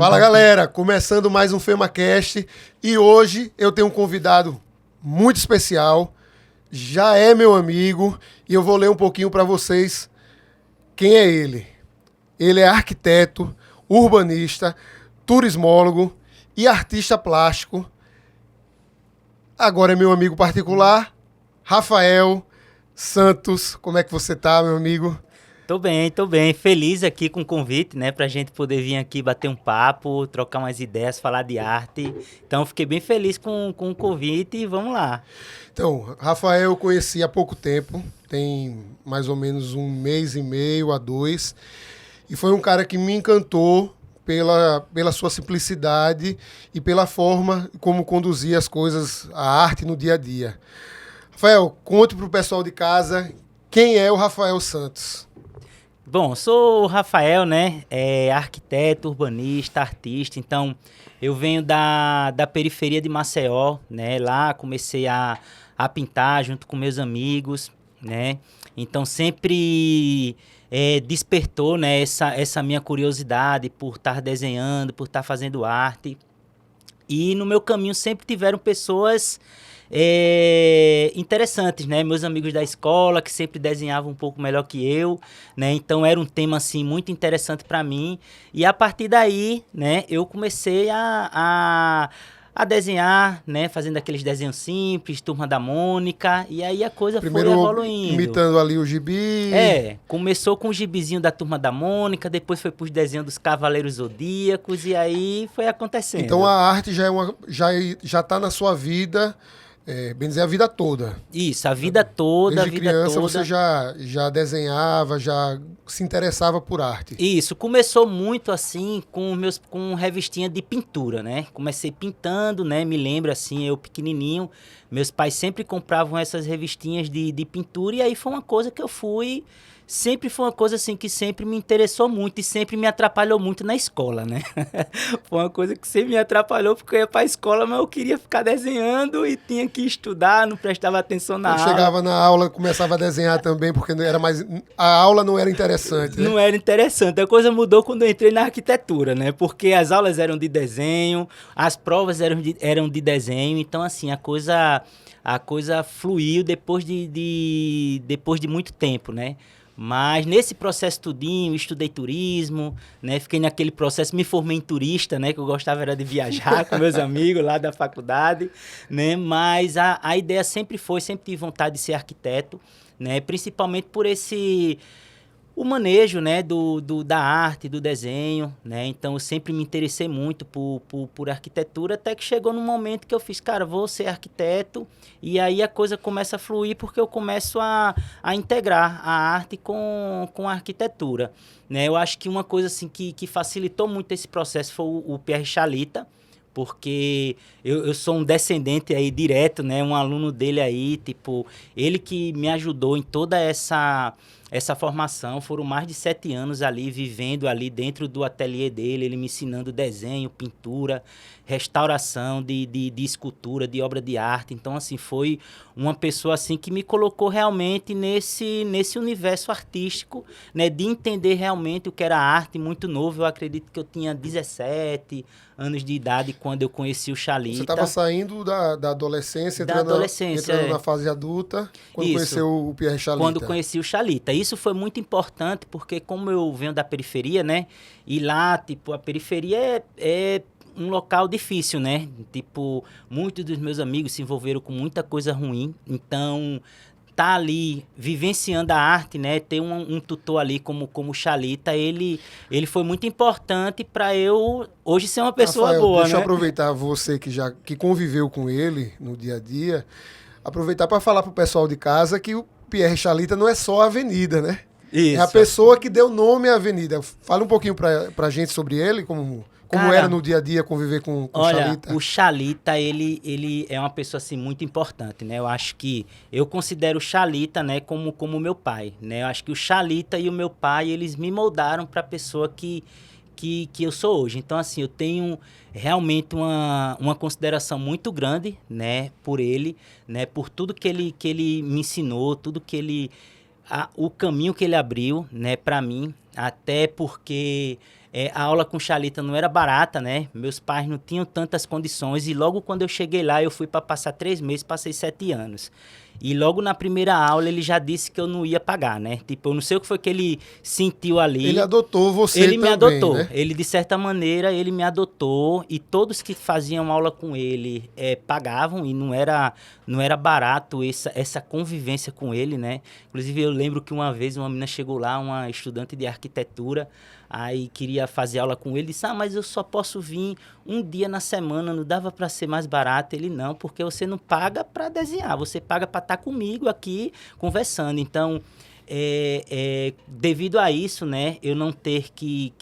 Fala galera, começando mais um FemaCast e hoje eu tenho um convidado muito especial, já é meu amigo e eu vou ler um pouquinho para vocês quem é ele. Ele é arquiteto, urbanista, turismólogo e artista plástico. Agora é meu amigo particular, Rafael Santos. Como é que você tá, meu amigo? Tô bem. Feliz aqui com o convite, né? Pra gente poder vir aqui bater um papo, trocar umas ideias, falar de arte. Então, fiquei bem feliz com o convite e vamos lá. Então, Rafael eu conheci há pouco tempo, tem mais ou menos um mês e meio a 2, e foi um cara que me encantou pela sua simplicidade e pela forma como conduzia as coisas, a arte no dia a dia. Rafael, conte pro pessoal de casa quem é o Rafael Santos. Bom, sou o Rafael, né? Arquiteto, urbanista, artista. Então, eu venho da periferia de Maceió, né? Lá comecei a pintar junto com meus amigos, né? Então, sempre despertou, né? Essa minha curiosidade por estar desenhando, por estar fazendo arte. E no meu caminho sempre tiveram pessoas interessantes, né? Meus amigos da escola, que sempre desenhavam um pouco melhor que eu, né? Então era um tema, assim, muito interessante para mim. E a partir daí, né, eu comecei a desenhar, né? Fazendo aqueles desenhos simples, Turma da Mônica. E aí a coisa Primeiro foi evoluindo. imitando ali o gibi. Começou com o gibizinho da Turma da Mônica, depois foi pros desenhos dos Cavaleiros Zodíacos, e aí foi acontecendo. Então a arte já tá na sua vida, bem dizer, a vida toda. Isso, a vida toda, Desde a vida criança toda. você já desenhava, já se interessava por arte. Isso, começou muito assim com revistinha de pintura, né? Comecei pintando, né? Me lembro assim, eu pequenininho, meus pais sempre compravam essas revistinhas de pintura e aí foi uma coisa que eu fui... Sempre foi uma coisa assim que sempre me interessou muito e sempre me atrapalhou muito na escola, né? Foi uma coisa que sempre me atrapalhou porque eu ia pra escola, mas eu queria ficar desenhando e tinha que estudar, não prestava atenção na aula. Chegava na aula, começava a desenhar também, porque não era mais, a aula não era interessante, né? Não era interessante. A coisa mudou quando eu entrei na arquitetura, né? Porque as aulas eram de desenho, as provas eram de desenho, então assim, a coisa fluiu depois depois de muito tempo, né? Mas nesse processo tudinho, estudei turismo, né? Fiquei naquele processo, me formei em turista, né? Que eu gostava era de viajar com meus amigos lá da faculdade, né? Mas a ideia sempre tive vontade de ser arquiteto, né? Principalmente por o manejo, né, da arte, do desenho, né? Então eu sempre me interessei muito por arquitetura, até que chegou num momento que eu fiz, cara, vou ser arquiteto, e aí a coisa começa a fluir porque eu começo a integrar a arte com a arquitetura, né? Eu acho que uma coisa assim que facilitou muito esse processo foi o Pierre Chalita, porque eu sou um descendente aí direto, né? Um aluno dele aí, tipo, ele que me ajudou em toda essa formação. Foram mais de 7 anos ali, vivendo ali dentro do ateliê dele, ele me ensinando desenho, pintura, restauração de escultura, de obra de arte. Então, assim, foi uma pessoa assim que me colocou realmente nesse universo artístico, né? De entender realmente o que era arte muito novo. Eu acredito que eu tinha 17 anos de idade quando eu conheci o Chalita. Você estava saindo da adolescência, entrando na fase adulta, quando conheceu o Pierre Chalita. Quando conheci o Chalita. Isso foi muito importante, porque como eu venho da periferia, né? E lá, tipo, a periferia é um local difícil, né? Tipo, muitos dos meus amigos se envolveram com muita coisa ruim. Então, tá ali vivenciando a arte, né? Ter um tutor ali como o Chalita, ele foi muito importante para eu hoje ser uma pessoa Rafael, boa, deixa né? eu aproveitar você que conviveu com ele no dia a dia, aproveitar para falar pro pessoal de casa que o Pierre Chalita não é só a avenida, né? Isso. É a pessoa que deu nome à avenida. Fala um pouquinho pra gente sobre ele, como Cara, era no dia a dia conviver com o Chalita. Olha, o Chalita, ele é uma pessoa, assim, muito importante, né? Eu acho que eu considero o Chalita, né, como meu pai, né? Eu acho que o Chalita e o meu pai, eles me moldaram para a pessoa que eu sou hoje. Então, assim, eu tenho realmente uma consideração muito grande, né, por ele, né, por tudo que ele me ensinou, tudo que o caminho que ele abriu, né, para mim, até porque A aula com Xalita não era barata, né? Meus pais não tinham tantas condições e logo quando eu cheguei lá, eu fui para passar 3 meses, passei 7 anos. E logo na primeira aula ele já disse que eu não ia pagar, né? Tipo, eu não sei o que foi que ele sentiu ali. Ele adotou você Ele também, me adotou. né? Ele, de certa maneira, ele me adotou e todos que faziam aula com ele pagavam e não era barato essa convivência com ele, né? Inclusive, eu lembro que uma vez uma menina chegou lá, uma estudante de arquitetura, aí queria fazer aula com ele, disse, mas eu só posso vir um dia na semana, não dava para ser mais barato? Ele, não, porque você não paga para desenhar, você paga para estar comigo aqui conversando. Então, devido a isso, né, eu não ter que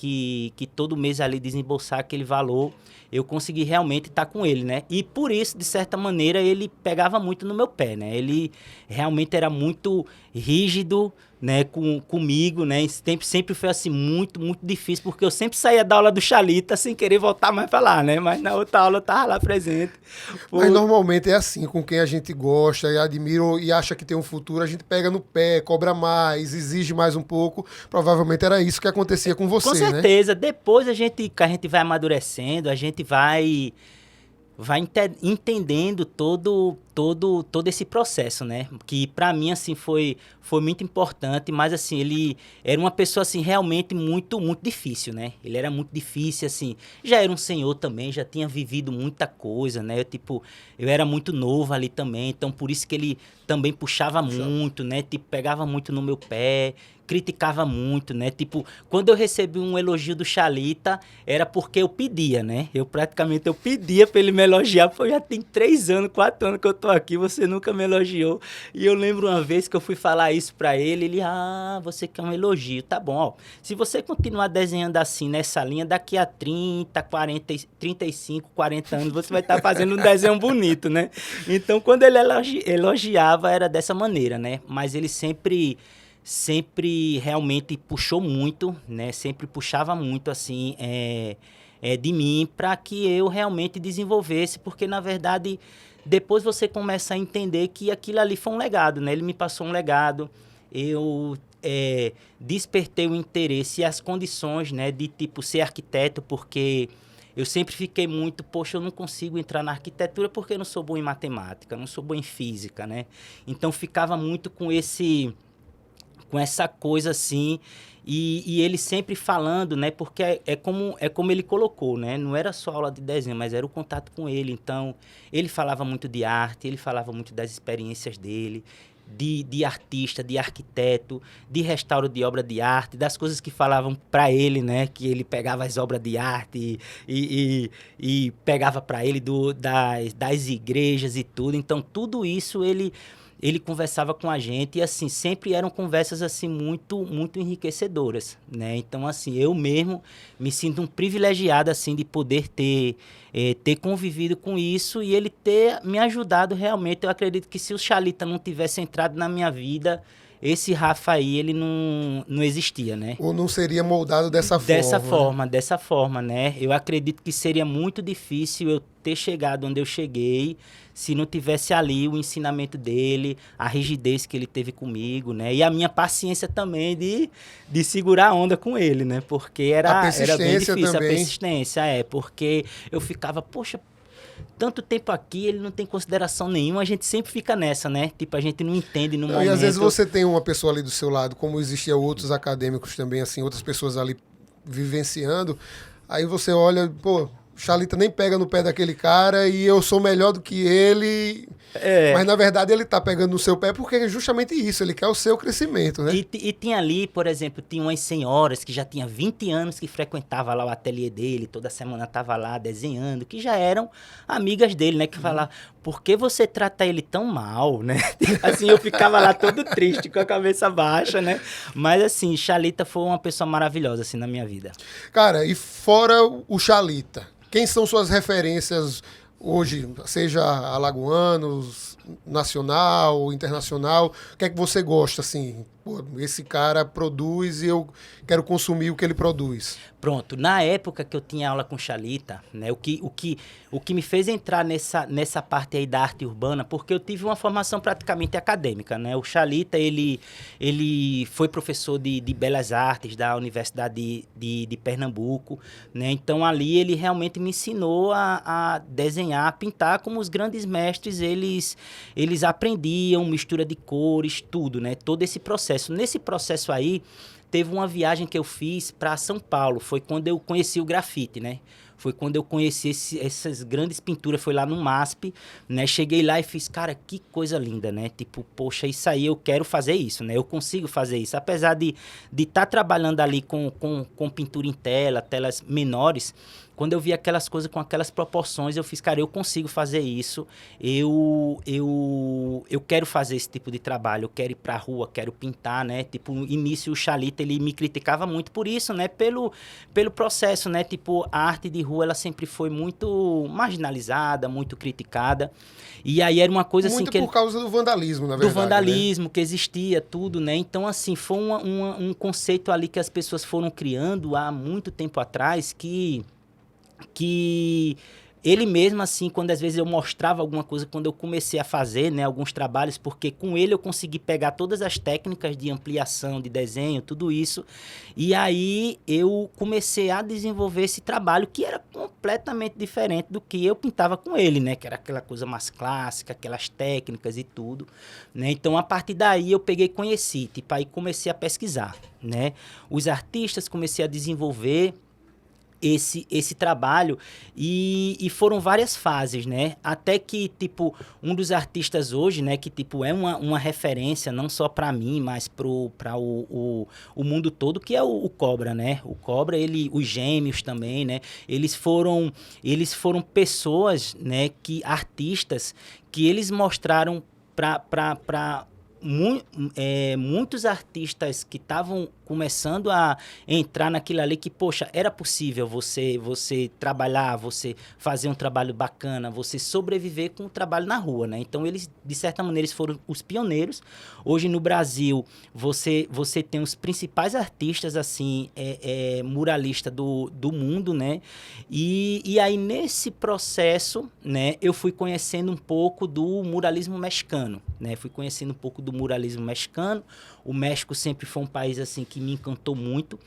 todo mês ali desembolsar aquele valor, eu consegui realmente estar com ele, né? E por isso, de certa maneira, ele pegava muito no meu pé, né? Ele realmente era muito rígido, né, comigo, né? Sempre foi assim muito, muito difícil, porque eu sempre saía da aula do Xalita sem querer voltar mais para lá, né? Mas na outra aula eu tava lá presente. Mas normalmente é assim, com quem a gente gosta e admira e acha que tem um futuro, a gente pega no pé, cobra mais, exige mais um pouco. Provavelmente era isso que acontecia com você, né? Com certeza. Depois a gente vai amadurecendo, a gente vai entendendo todo esse processo, né? Que para mim assim foi muito importante, mas assim ele era uma pessoa assim realmente muito muito difícil, né? Ele era muito difícil assim. Já era um senhor também, já tinha vivido muita coisa, né? Eu era muito novo ali também, então por isso que ele também puxava muito, né? Tipo, pegava muito no meu pé, criticava muito, né? Tipo, quando eu recebi um elogio do Xalita, era porque eu pedia, né? Eu pedia pra ele me elogiar, porque já tem 3 anos, 4 anos que eu tô aqui, você nunca me elogiou. E eu lembro uma vez que eu fui falar isso pra ele, você quer um elogio, tá bom, ó. Se você continuar desenhando assim, nessa linha, daqui a 30, 40, 35, 40 anos, você vai estar fazendo um desenho bonito, né? Então, quando ele elogiava, era dessa maneira, né? Mas ele sempre realmente puxou muito, né? Sempre puxava muito, assim, de mim para que eu realmente desenvolvesse, porque, na verdade, depois você começa a entender que aquilo ali foi um legado, né? Ele me passou um legado, eu despertei o interesse e as condições, né? De, tipo, ser arquiteto, porque eu sempre fiquei muito, poxa, eu não consigo entrar na arquitetura porque eu não sou bom em matemática, não sou bom em física, né? Então, ficava muito com essa coisa assim, e ele sempre falando, né, porque é como ele colocou, né, não era só aula de desenho, mas era o contato com ele, então ele falava muito de arte, ele falava muito das experiências dele, de artista, de arquiteto, de restauro de obra de arte, das coisas que falavam para ele, né, que ele pegava as obras de arte e pegava para ele das igrejas e tudo, então tudo isso ele conversava com a gente e, assim, sempre eram conversas, assim, muito, muito enriquecedoras, né? Então, assim, eu mesmo me sinto um privilegiado, assim, de poder ter convivido com isso e ele ter me ajudado realmente. Eu acredito que se o Xalita não tivesse entrado na minha vida, esse Rafa aí, ele não existia, né? Ou não seria moldado dessa forma, né? Eu acredito que seria muito difícil eu ter chegado onde eu cheguei se não tivesse ali o ensinamento dele, a rigidez que ele teve comigo, né? E a minha paciência também de segurar a onda com ele, né? Porque era bem difícil também. A persistência, porque eu ficava, poxa, tanto tempo aqui, ele não tem consideração nenhuma, a gente sempre fica nessa, né? Tipo, a gente não entende no momento. E às vezes você tem uma pessoa ali do seu lado, como existiam outros acadêmicos também, assim, outras pessoas ali vivenciando, aí você olha, pô, Xalita nem pega no pé daquele cara e eu sou melhor do que ele. Mas, na verdade, ele tá pegando no seu pé porque é justamente isso, ele quer o seu crescimento, né? E tinha ali, por exemplo, tinha umas senhoras que já tinham 20 anos que frequentavam lá o ateliê dele, toda semana tava lá desenhando, que já eram amigas dele, né? Que falavam, por que você trata ele tão mal, né? Assim, eu ficava lá todo triste, com a cabeça baixa, né? Mas, assim, Xalita foi uma pessoa maravilhosa, assim, na minha vida. Cara, e fora o Xalita, quem são suas referências hoje, seja alagoanos, nacional, internacional? O que é que você gosta, assim? pô, esse cara produz e eu quero consumir o que ele produz? Pronto, na época que eu tinha aula com Xalita, né, o que me fez entrar nessa parte aí da arte urbana, porque eu tive uma formação praticamente acadêmica, né? O Xalita, ele foi professor de Belas Artes da Universidade de Pernambuco, né? Então ali ele realmente me ensinou a desenhar, a pintar como os grandes mestres, eles aprendiam, mistura de cores, tudo, né? Todo esse processo. Nesse processo aí, teve uma viagem que eu fiz para São Paulo, foi quando eu conheci o grafite, né? Foi quando eu conheci essas grandes pinturas, foi lá no MASP, né? Cheguei lá e fiz, cara, que coisa linda, né? Tipo, poxa, isso aí eu quero fazer isso, né? Eu consigo fazer isso. Apesar de estar trabalhando ali com pintura em tela, telas menores, quando eu vi aquelas coisas com aquelas proporções, eu fiz, cara, eu consigo fazer isso, eu quero fazer esse tipo de trabalho, eu quero ir pra rua, quero pintar, né? Tipo, no início o Xalita, ele me criticava muito por isso, né? Pelo processo, né? Tipo, a arte de rua, ela sempre foi muito marginalizada, muito criticada. E aí era uma coisa assim Muito que... por causa do vandalismo, na verdade. Do vandalismo, né? que existia, tudo, né? Então, assim, foi um conceito ali que as pessoas foram criando há muito tempo atrás que ele mesmo, assim, quando às vezes eu mostrava alguma coisa, quando eu comecei a fazer, né, alguns trabalhos, porque com ele eu consegui pegar todas as técnicas de ampliação, de desenho, tudo isso, e aí eu comecei a desenvolver esse trabalho que era completamente diferente do que eu pintava com ele, né, que era aquela coisa mais clássica, aquelas técnicas e tudo, né, então a partir daí eu peguei e conheci, tipo, aí comecei a pesquisar, né, os artistas, comecei a desenvolver esse trabalho e foram várias fases, né? Até que, tipo, um dos artistas hoje, né? Que, tipo, é uma referência não só para mim, mas para o mundo todo, que é o Cobra, né? O Cobra, os Gêmeos também, né? Eles foram pessoas, né? Artistas que eles mostraram para muitos artistas que estavam começando a entrar naquilo ali que, poxa, era possível você trabalhar, você fazer um trabalho bacana, você sobreviver com o trabalho na rua, né? Então, eles, de certa maneira, eles foram os pioneiros. Hoje, no Brasil, você tem os principais artistas, assim, muralistas do mundo, né? E aí, nesse processo, né, eu fui conhecendo um pouco do muralismo mexicano, né? Fui conhecendo um pouco do muralismo mexicano. O México sempre foi um país assim que me encantou muito.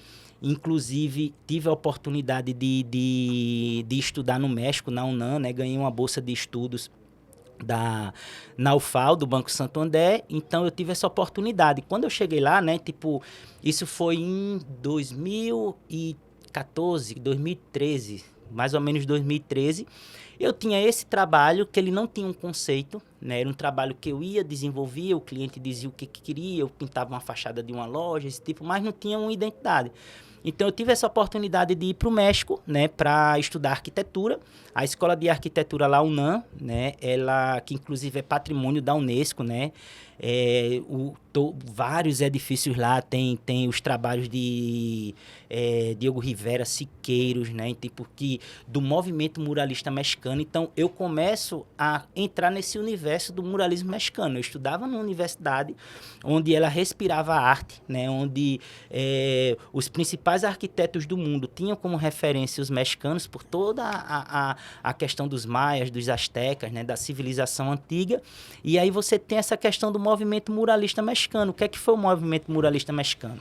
Inclusive, tive a oportunidade de estudar no México, na UNAM, né? Ganhei uma bolsa de estudos na UFAL, do Banco Santander. Então, eu tive essa oportunidade. Quando eu cheguei lá, né? Tipo, isso foi em 2014, 2013, mais ou menos 2013. Eu tinha esse trabalho que ele não tinha um conceito, né? Era um trabalho que eu ia, desenvolvia, o cliente dizia o que queria, eu pintava uma fachada de uma loja, esse tipo, mas não tinha uma identidade. Então, eu tive essa oportunidade de ir para o México, né, para estudar arquitetura. A Escola de Arquitetura lá, UNAM, né, ela, que inclusive é patrimônio da Unesco, né, vários edifícios lá tem os trabalhos de Diogo Rivera, Siqueiros, né, tipo do movimento muralista mexicano. Então, eu começo a entrar nesse universo do muralismo mexicano. Eu estudava numa universidade onde ela respirava arte, né, onde os principais arquitetos do mundo tinham como referência os mexicanos por toda a questão dos maias, dos astecas, né, da civilização antiga. E aí você tem essa questão do movimento muralista mexicano. O que é que foi o movimento muralista mexicano?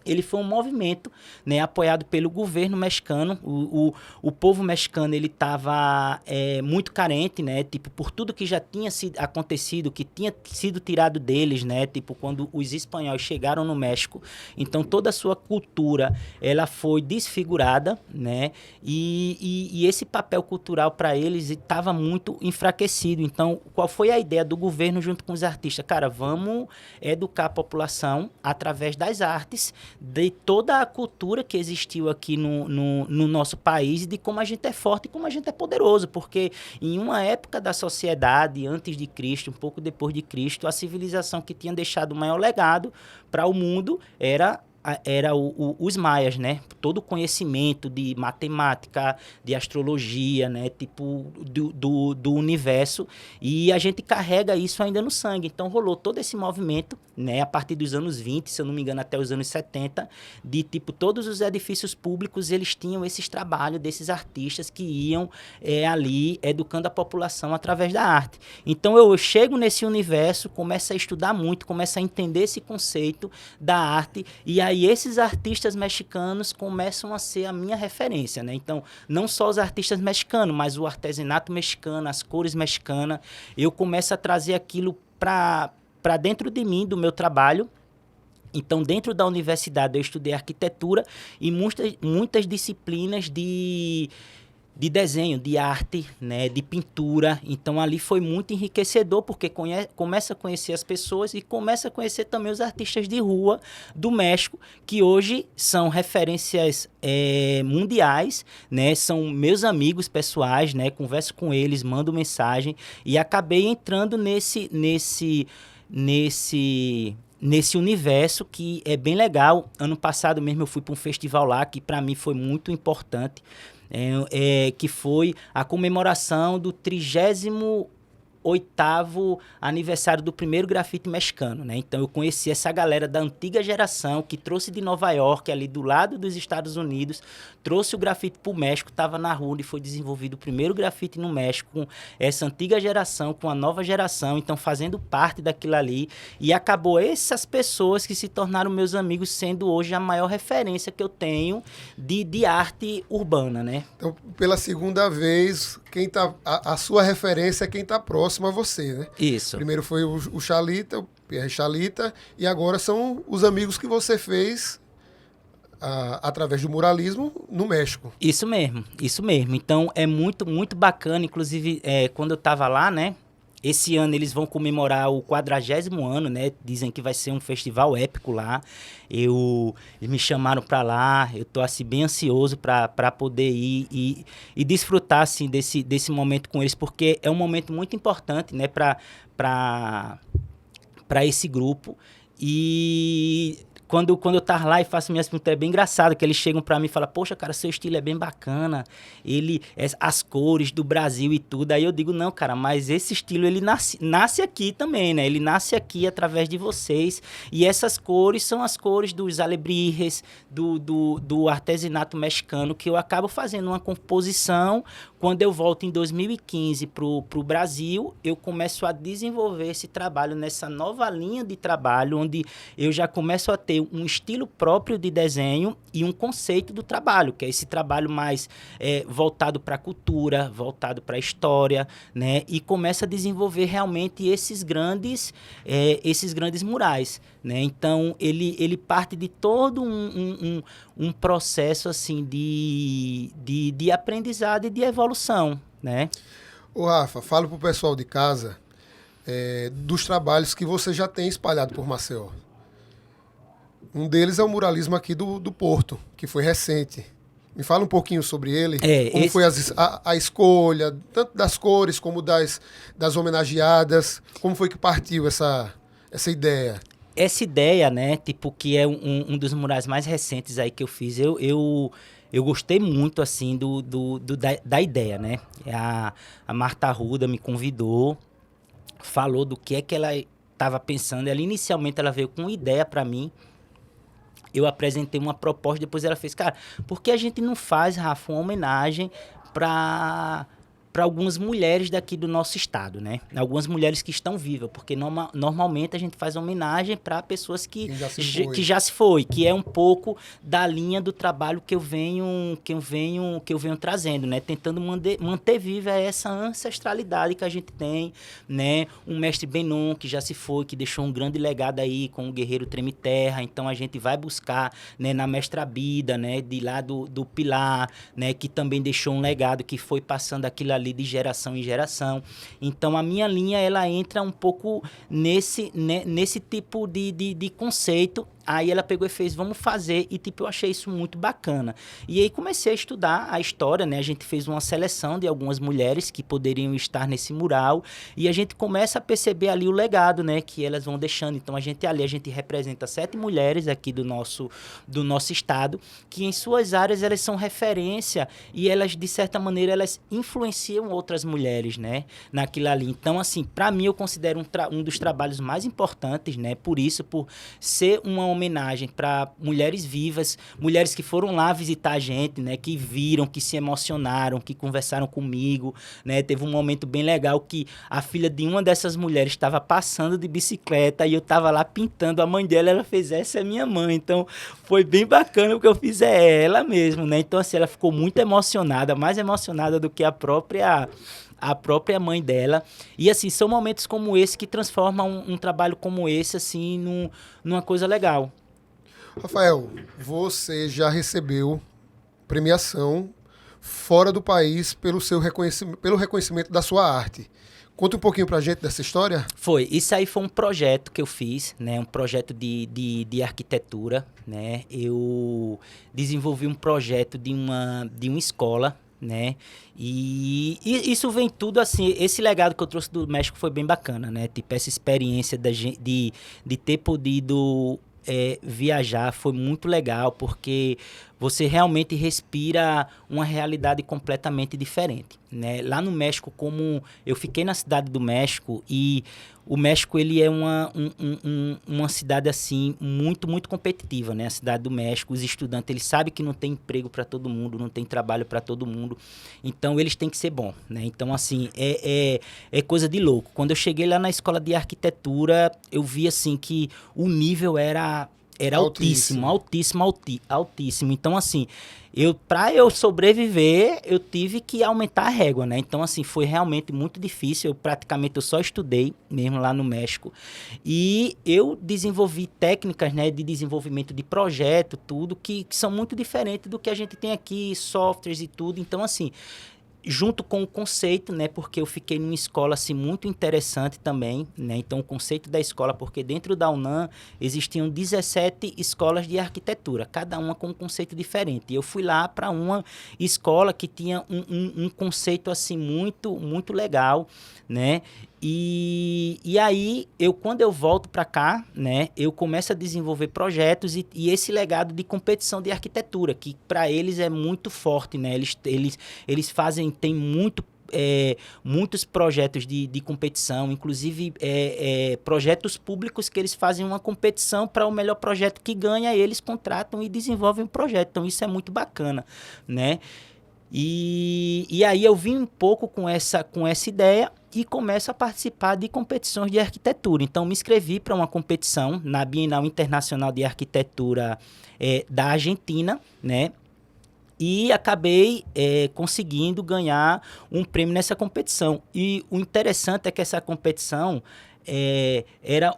Ele foi um movimento, né, apoiado pelo governo mexicano. O povo mexicano ele estava muito carente, né, tipo, por tudo que já tinha acontecido, que tinha sido tirado deles, né, tipo, quando os espanhóis chegaram no México. Então, toda a sua cultura ela foi desfigurada, né, e esse papel cultural para eles estava muito enfraquecido. Então, qual foi a ideia do governo junto com os artistas? Cara, vamos educar a população através das artes, de toda a cultura que existiu aqui no nosso país e de como a gente é forte e como a gente é poderoso, porque em uma época da sociedade, antes de Cristo, um pouco depois de Cristo, a civilização que tinha deixado o maior legado para o mundo era os maias, né? Todo o conhecimento de matemática, de astrologia, né? Tipo, do universo. E a gente carrega isso ainda no sangue. Então, rolou todo esse movimento, né? A partir dos anos 20, se eu não me engano, até os anos 70, de, tipo, todos os edifícios públicos, eles tinham esses trabalhos desses artistas que iam ali educando a população através da arte. Então, eu chego nesse universo, começo a estudar muito, começo a entender esse conceito da arte, e aí esses artistas mexicanos começam a ser a minha referência, né? Então, não só os artistas mexicanos, mas o artesanato mexicano, as cores mexicanas, eu começo a trazer aquilo para dentro de mim, do meu trabalho. Então, dentro da universidade, eu estudei arquitetura e muitas disciplinas de desenho, de arte, né, de pintura. Então, ali foi muito enriquecedor, porque começa a conhecer as pessoas e começa a conhecer também os artistas de rua do México, que hoje são referências mundiais, né, são meus amigos pessoais, né, converso com eles, mando mensagem e acabei entrando nesse universo que é bem legal. Ano passado mesmo eu fui para um festival lá que para mim foi muito importante, que foi a comemoração do 38º aniversário do primeiro grafite mexicano, né? Então eu conheci essa galera da antiga geração que trouxe de Nova York, ali do lado dos Estados Unidos, trouxe o grafite para o México, estava na rua e foi desenvolvido o primeiro grafite no México, com essa antiga geração, com a nova geração, então fazendo parte daquilo ali, e acabou essas pessoas que se tornaram meus amigos, sendo hoje a maior referência que eu tenho de arte urbana, né? Então, pela segunda vez, a sua referência é quem está próximo a você, né? Isso. Primeiro foi o Chalita, o Pierre Chalita, e agora são os amigos que você fez através do muralismo no México. Isso mesmo. Então, é muito, muito bacana. Inclusive, quando eu estava lá, né? Esse ano eles vão comemorar o 40º ano, né? Dizem que vai ser um festival épico lá. Eles me chamaram para lá. Eu tô assim bem ansioso para poder ir e desfrutar assim desse momento com eles, porque é um momento muito importante, né? Para esse grupo. E quando eu tava lá e faço minhas perguntas, é bem engraçado que eles chegam pra mim e falam, poxa, cara, seu estilo é bem bacana, as cores do Brasil e tudo. Aí eu digo, não, cara, mas esse estilo, ele nasce aqui também, né? Ele nasce aqui através de vocês. E essas cores são as cores dos alebrijes, do artesanato mexicano, que eu acabo fazendo uma composição. Quando eu volto em 2015 pro Brasil, eu começo a desenvolver esse trabalho nessa nova linha de trabalho, onde eu já começo a ter um estilo próprio de desenho e um conceito do trabalho, que é esse trabalho mais voltado para a cultura, voltado para a história, né? E começa a desenvolver realmente esses grandes murais, né? Então, ele parte de todo um processo assim de aprendizado e de evolução, né? Ô Rafa, fala pro pessoal de casa dos trabalhos que você já tem espalhado por Maceió. Um deles é o muralismo aqui do Porto, que foi recente. Me fala um pouquinho sobre ele. Como foi a escolha, tanto das cores como das homenageadas. Como foi que partiu essa ideia? Essa ideia, né, tipo, que é um dos murais mais recentes aí que eu fiz, eu gostei muito, assim, da ideia, né? A Marta Arruda me convidou, falou do que ela estava pensando. Ela, inicialmente, ela veio com uma ideia para mim. Eu apresentei uma proposta, depois ela fez, cara, por que a gente não faz, Rafa, uma homenagem para algumas mulheres daqui do nosso estado, né? Algumas mulheres que estão vivas, porque normalmente a gente faz homenagem para pessoas que já se foi, que é um pouco da linha do trabalho que eu venho trazendo, né? Tentando manter viva essa ancestralidade que a gente tem, né? Um mestre Benon, que já se foi, que deixou um grande legado aí com o guerreiro Treme Terra. Então a gente vai buscar, né, na mestra Bida, né, de lá do Pilar, né, que também deixou um legado que foi passando aquilo ali de geração em geração. Então a minha linha, ela entra um pouco nesse tipo de conceito, Aí ela pegou e fez, vamos fazer, e tipo, eu achei isso muito bacana. E aí comecei a estudar a história, né? A gente fez uma seleção de algumas mulheres que poderiam estar nesse mural, e a gente começa a perceber ali o legado, né? Que elas vão deixando. Então a gente representa 7 mulheres aqui do nosso estado, que em suas áreas elas são referência, e elas, de certa maneira, elas influenciam outras mulheres, né? Naquilo ali. Então, assim, para mim, eu considero um dos trabalhos mais importantes, né? Por ser uma homenagem para mulheres vivas, mulheres que foram lá visitar a gente, né? Que viram, que se emocionaram, que conversaram comigo, né? Teve um momento bem legal que a filha de uma dessas mulheres estava passando de bicicleta e eu estava lá pintando a mãe dela, ela fez, essa é minha mãe. Então, foi bem bacana, o que eu fiz é ela mesmo, né? Então, assim, ela ficou muito emocionada, mais emocionada do que a própria mãe dela. E, assim, são momentos como esse que transformam um trabalho como esse, assim, numa coisa legal. Rafael, você já recebeu premiação fora do país pelo reconhecimento da sua arte. Conta um pouquinho pra gente dessa história. Isso aí foi um projeto que eu fiz, né? Um projeto de arquitetura, né? Eu desenvolvi um projeto de uma escola, né? E isso vem tudo assim, esse legado que eu trouxe do México foi bem bacana, né? Tipo, essa experiência de ter podido viajar foi muito legal, porque você realmente respira uma realidade completamente diferente, né? Lá no México, como eu fiquei na cidade do México, e o México ele é uma cidade assim muito, muito competitiva, né? A cidade do México, os estudantes, eles sabem que não tem emprego para todo mundo, não tem trabalho para todo mundo, então eles têm que ser bons, né? Então, assim, é coisa de louco. Quando eu cheguei lá na escola de arquitetura, eu vi assim que o nível era altíssimo. Então, assim, para eu sobreviver, eu tive que aumentar a régua, né? Então, assim, foi realmente muito difícil. Eu só estudei mesmo lá no México. E eu desenvolvi técnicas, né, de desenvolvimento de projeto, tudo, que são muito diferentes do que a gente tem aqui, softwares e tudo. Então, assim, junto com o conceito, né, porque eu fiquei numa escola assim muito interessante também, né? Então o conceito da escola, porque dentro da UNAM existiam 17 escolas de arquitetura, cada uma com um conceito diferente. E eu fui lá para uma escola que tinha um conceito assim muito muito legal, né? E aí, quando eu volto para cá, né, eu começo a desenvolver projetos e esse legado de competição de arquitetura, que para eles é muito forte, né? Eles tem muitos projetos de competição, inclusive projetos públicos que eles fazem uma competição para o melhor projeto que ganha, eles contratam e desenvolvem um projeto. Então, isso é muito bacana, né? E aí eu vim um pouco com essa ideia e começo a participar de competições de arquitetura. Então, me inscrevi para uma competição na Bienal Internacional de Arquitetura da Argentina, né? E acabei conseguindo ganhar um prêmio nessa competição. E o interessante é que essa competição...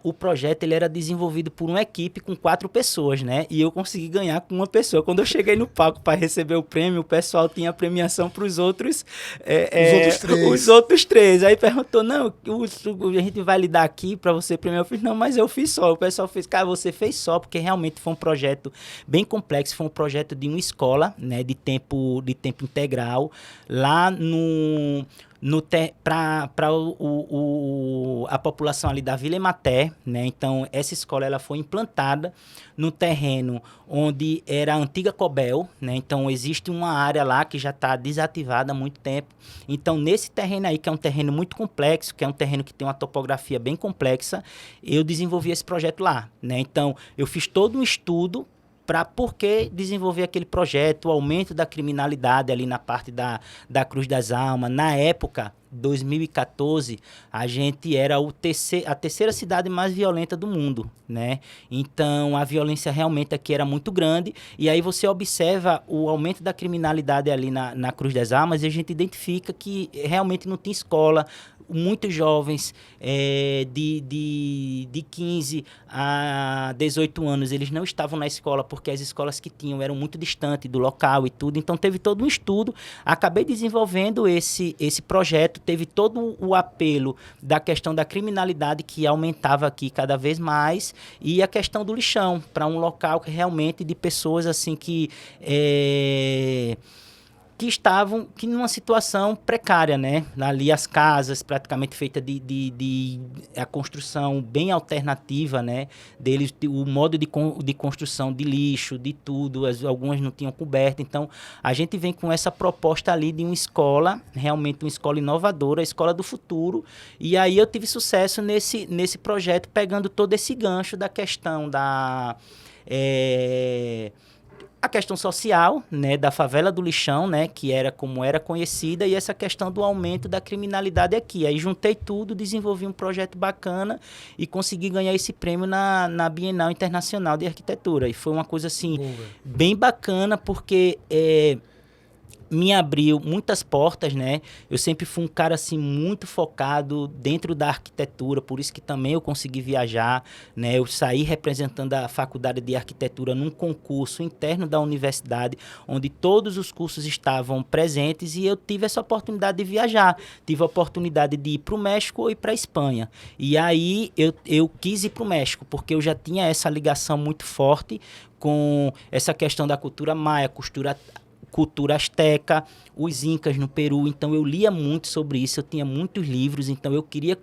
o projeto ele era desenvolvido por uma equipe com 4 pessoas, né? E eu consegui ganhar com uma pessoa. Quando eu cheguei no palco para receber o prêmio, o pessoal tinha premiação para os outros 3. Os outros 3. Aí perguntou, não, a gente vai lhe dar aqui para você premiar. Eu fiz, não, mas eu fiz só. O pessoal fez, cara, você fez só, porque realmente foi um projeto bem complexo. Foi um projeto de uma escola, né? De tempo integral, lá para a população ali da Vila Emater, né? Então, essa escola ela foi implantada no terreno onde era a antiga Cobel, né? Então, existe uma área lá que já está desativada há muito tempo. Então, nesse terreno aí, que é um terreno muito complexo, que é um terreno que tem uma topografia bem complexa, eu desenvolvi esse projeto lá, né? Então, eu fiz todo um estudo para por que desenvolver aquele projeto, o aumento da criminalidade ali na parte da Cruz das Almas. Na época, 2014, a gente era a terceira cidade mais violenta do mundo, né? Então, a violência realmente aqui era muito grande, e aí você observa o aumento da criminalidade ali na Cruz das Almas, e a gente identifica que realmente não tem escola. muitos jovens de 15 a 18 anos, eles não estavam na escola porque as escolas que tinham eram muito distantes do local e tudo. Então, teve todo um estudo. Acabei desenvolvendo esse projeto. Teve todo o apelo da questão da criminalidade que aumentava aqui cada vez mais e a questão do lixão para um local que realmente de pessoas assim que estavam numa situação precária, né? Ali as casas praticamente feitas de a construção bem alternativa, né? Deles, o modo de construção de lixo, de tudo, algumas não tinham coberta. Então, a gente vem com essa proposta ali de uma escola, realmente uma escola inovadora, a escola do futuro. E aí eu tive sucesso nesse projeto, pegando todo esse gancho da questão a questão social, né, da favela do Lixão, né, que era como era conhecida, e essa questão do aumento da criminalidade aqui. Aí juntei tudo, desenvolvi um projeto bacana e consegui ganhar esse prêmio na Bienal Internacional de Arquitetura. E foi uma coisa, assim, bem bacana, porque me abriu muitas portas, né? Eu sempre fui um cara, assim, muito focado dentro da arquitetura, por isso que também eu consegui viajar, né? Eu saí representando a Faculdade de Arquitetura num concurso interno da universidade, onde todos os cursos estavam presentes, e eu tive essa oportunidade de viajar. Tive a oportunidade de ir para o México ou ir para a Espanha. E aí eu quis ir para o México, porque eu já tinha essa ligação muito forte com essa questão da cultura maia, cultura asteca, os incas no Peru. Então eu lia muito sobre isso, eu tinha muitos livros, então eu queria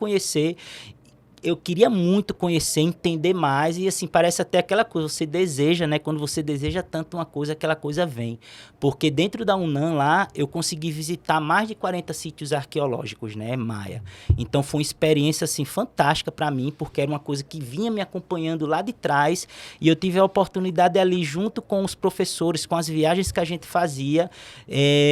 muito conhecer, entender mais, e assim, parece até aquela coisa, você deseja, né, quando você deseja tanto uma coisa, aquela coisa vem, porque dentro da UNAM lá, eu consegui visitar mais de 40 sítios arqueológicos, né, maia, então foi uma experiência, assim, fantástica para mim, porque era uma coisa que vinha me acompanhando lá de trás, e eu tive a oportunidade ali, junto com os professores, com as viagens que a gente fazia,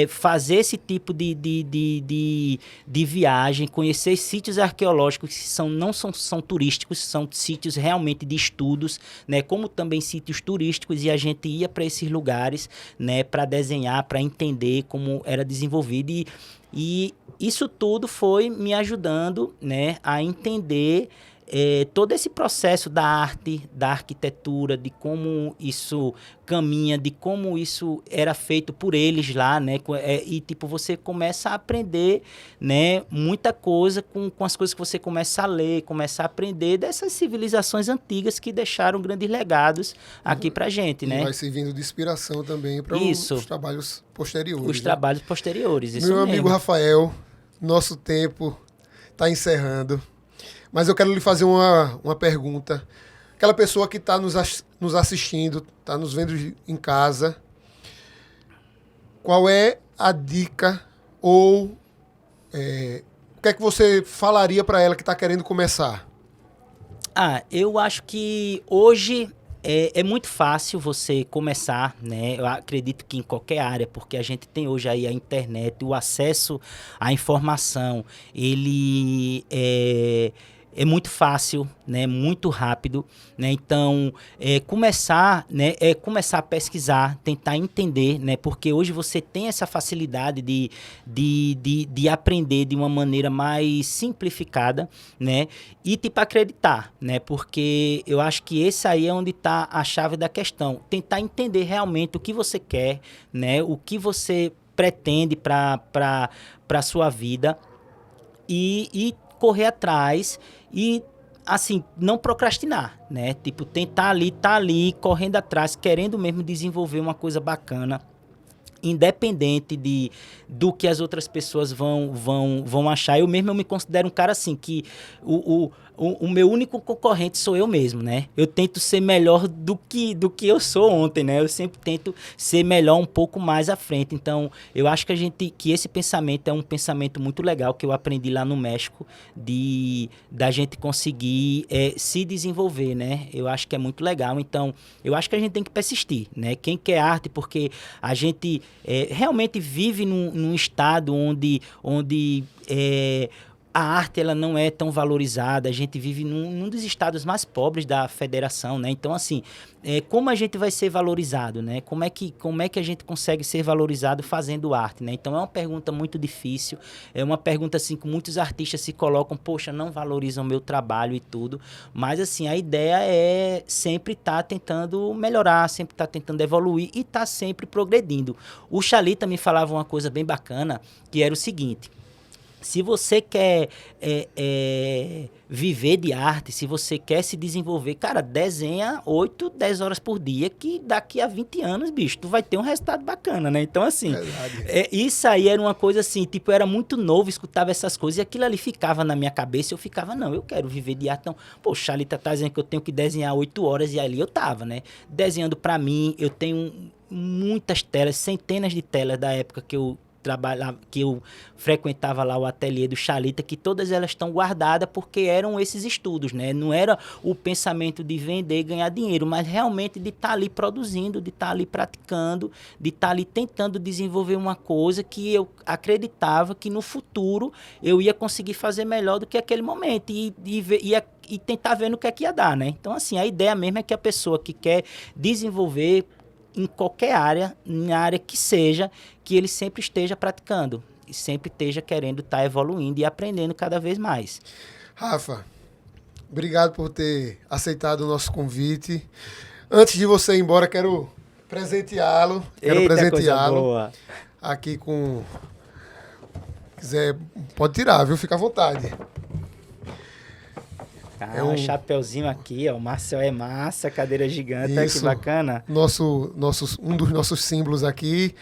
fazer esse tipo de viagem, conhecer sítios arqueológicos que não são turísticos, são sítios realmente de estudos, né, como também sítios turísticos, e a gente ia para esses lugares, né, para desenhar, para entender como era desenvolvido, e isso tudo foi me ajudando, né, a entender todo esse processo da arte, da arquitetura, de como isso caminha, de como isso era feito por eles lá, né? E, tipo, você começa a aprender, né, muita coisa com as coisas que você começa a ler, começa a aprender dessas civilizações antigas que deixaram grandes legados aqui pra gente, né? E vai servindo de inspiração também para os trabalhos posteriores. Os trabalhos posteriores, isso mesmo. Meu mesmo. amigo Rafael, nosso tempo está encerrando. Mas eu quero lhe fazer uma pergunta. Aquela pessoa que está nos assistindo, está nos vendo em casa, qual é a dica ou o que é que você falaria para ela que está querendo começar? Eu acho que hoje é muito fácil você começar, né? Eu acredito que em qualquer área, porque a gente tem hoje aí a internet, o acesso à informação, ele é muito fácil, né? Muito rápido, né? Então, começar a pesquisar, tentar entender, né? Porque hoje você tem essa facilidade de aprender de uma maneira mais simplificada, né? E, tipo, acreditar, né? Porque eu acho que esse aí é onde está a chave da questão. Tentar entender realmente o que você quer, né? O que você pretende para a sua vida e correr atrás e, assim, não procrastinar, né? Tipo, tá ali, correndo atrás, querendo mesmo desenvolver uma coisa bacana, independente do que as outras pessoas vão achar. Eu me considero um cara assim, que o meu único concorrente sou eu mesmo, né? Eu tento ser melhor do que eu sou ontem, né? Eu sempre tento ser melhor um pouco mais à frente. Então, eu acho que esse pensamento é um pensamento muito legal que eu aprendi lá no México, da gente conseguir se desenvolver, né? Eu acho que é muito legal. Então, eu acho que a gente tem que persistir, né? Quem quer arte, porque a gente realmente vive num estado onde a arte ela não é tão valorizada, a gente vive num dos estados mais pobres da federação, né? Então, assim, como a gente vai ser valorizado, né? Como é que a gente consegue ser valorizado fazendo arte, né? Então, é uma pergunta muito difícil, é uma pergunta, assim, que muitos artistas se colocam, poxa, não valorizam o meu trabalho e tudo, mas, assim, a ideia é sempre estar tentando melhorar, sempre estar tentando evoluir e estar sempre progredindo. O Xalita me falava uma coisa bem bacana, que era o seguinte: se você quer viver de arte, se você quer se desenvolver, cara, desenha 8, 10 horas por dia, que daqui a 20 anos, bicho, tu vai ter um resultado bacana, né? Então, assim, isso aí era uma coisa assim, tipo, eu era muito novo, escutava essas coisas, e aquilo ali ficava na minha cabeça, e eu ficava, não, eu quero viver de arte, então, pô, Xalita tá dizendo que eu tenho que desenhar 8 horas, e ali eu tava, né? Desenhando pra mim, eu tenho muitas telas, centenas de telas da época que eu trabalhava, que eu frequentava lá o ateliê do Xalita, que todas elas estão guardadas porque eram esses estudos, né? Não era o pensamento de vender e ganhar dinheiro, mas realmente de estar ali produzindo, de estar ali praticando, de estar ali tentando desenvolver uma coisa que eu acreditava que no futuro eu ia conseguir fazer melhor do que aquele momento e tentar ver no que é que ia dar, né? Então, assim, a ideia mesmo é que a pessoa que quer desenvolver em qualquer área, na área que seja, que ele sempre esteja praticando e sempre esteja querendo estar evoluindo e aprendendo cada vez mais. Rafa, obrigado por ter aceitado o nosso convite. Antes de você ir embora, quero presenteá-lo. Coisa boa. Aqui com... quiser, pode tirar, viu? Fica à vontade. Um chapeuzinho aqui, ó. O Marcel é massa, cadeira gigante, que bacana. Um dos nossos símbolos aqui.